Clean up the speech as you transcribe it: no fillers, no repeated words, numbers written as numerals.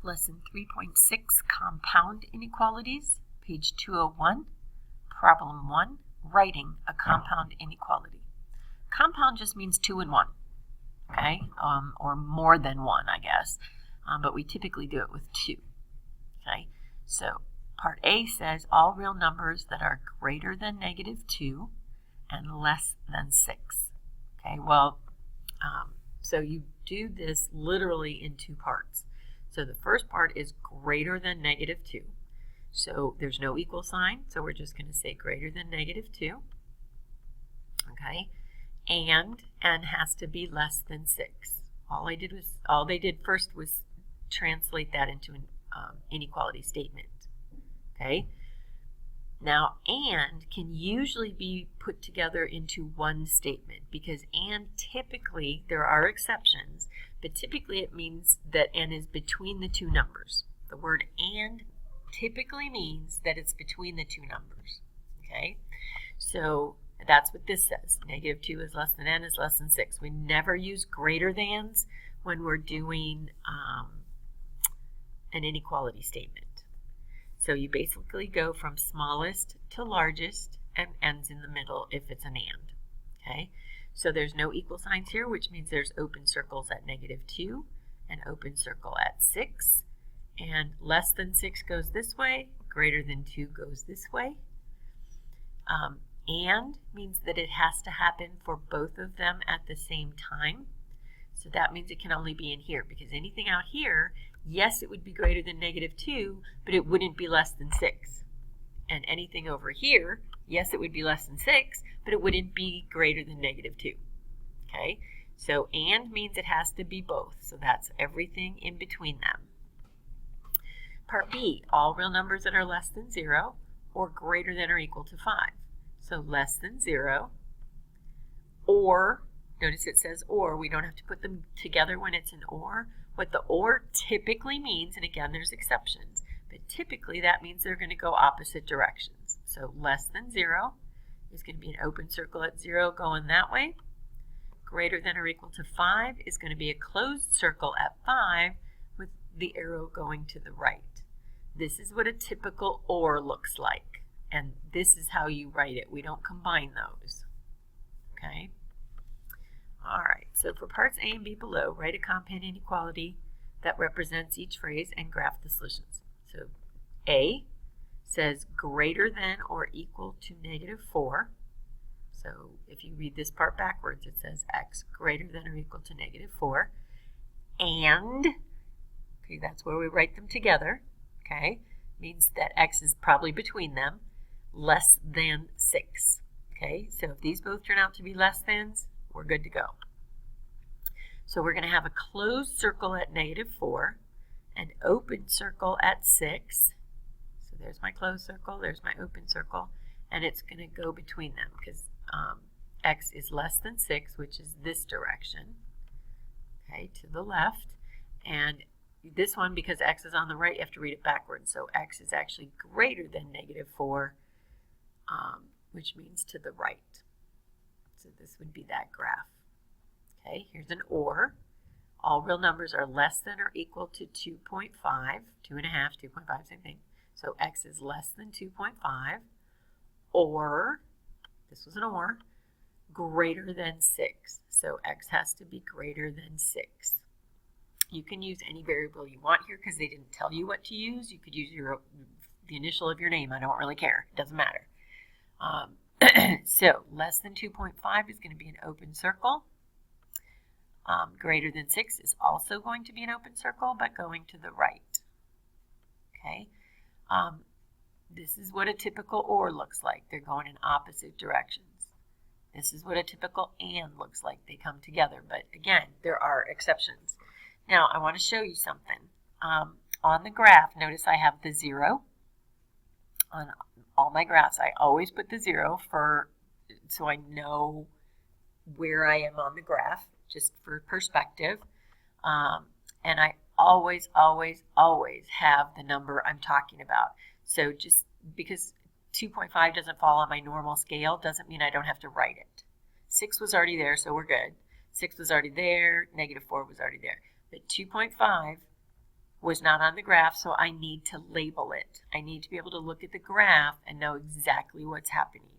Lesson 3.6, Compound Inequalities, page 201, Problem 1, Writing a Compound Inequality. Compound just means 2 and 1, okay, or more than 1, I guess, but we typically do it with 2, okay. So part A says all real numbers that are greater than -2 and less than 6, okay. Well, so you do this literally in 2 parts. So the first part is greater than -2. So there's no equal sign, so we're just going to say greater than -2. Okay, and has to be less than 6. All they did first was translate that into an inequality statement. Okay. Now, and can usually be put together into one statement because and typically, there are exceptions, but typically it means that and is between the 2 numbers. The word and typically means that it's between the 2 numbers, okay? So that's what this says. -2 is less than n is less than 6. We never use greater thans when we're doing an inequality statement. So you basically go from smallest to largest and ends in the middle if it's an and, okay? So there's no equal signs here, which means there's open circles at -2 and open circle at 6. And less than 6 goes this way, greater than 2 goes this way. And means that it has to happen for both of them at the same time. So that means it can only be in here because anything out here, yes, it would be greater than -2, but it wouldn't be less than 6. And anything over here, yes, it would be less than 6, but it wouldn't be greater than -2. Okay, so and means it has to be both. So that's everything in between them. Part B, all real numbers that are less than 0 or greater than or equal to 5. So less than 0 or, notice it says or, we don't have to put them together when it's an or. What the or typically means, and again there's exceptions, but typically that means they're going to go opposite directions. So less than 0 is going to be an open circle at 0 going that way. Greater than or equal to 5 is going to be a closed circle at 5 with the arrow going to the right. This is what a typical or looks like, and this is how you write it. We don't combine those, okay? All right, so for parts A and B below, write a compound inequality that represents each phrase and graph the solutions. So A says greater than or equal to -4. So if you read this part backwards, it says x greater than or equal to -4. And, okay, that's where we write them together, okay? Means that x is probably between them, less than 6. Okay, so if these both turn out to be less thans, we're good to go. So we're going to have a closed circle at -4, an open circle at 6. So there's my closed circle, there's my open circle, and it's going to go between them because x is less than 6, which is this direction, okay, to the left. And this one, because x is on the right, you have to read it backwards. So x is actually greater than -4, which means to the right. So this would be that graph. Okay, here's an or. All real numbers are less than or equal to 2.5, 2.5, 2.5, same thing. So x is less than 2.5, or, this was an or, greater than 6. So x has to be greater than 6. You can use any variable you want here because they didn't tell you what to use. You could use the initial of your name. I don't really care. It doesn't matter. So less than 2.5 is going to be an open circle. Greater than 6 is also going to be an open circle, but going to the right. Okay. This is what a typical or looks like. They're going in opposite directions. This is what a typical and looks like. They come together, but again, there are exceptions. Now, I want to show you something. On the graph, notice I have the 0. On all my graphs, I always put the 0 so I know where I am on the graph, just for perspective. And I always, always, always have the number I'm talking about. So just because 2.5 doesn't fall on my normal scale doesn't mean I don't have to write it. 6 was already there, so we're good. 6 was already there, -4 was already there. But 2.5 was not on the graph, so I need to label it. I need to be able to look at the graph and know exactly what's happening.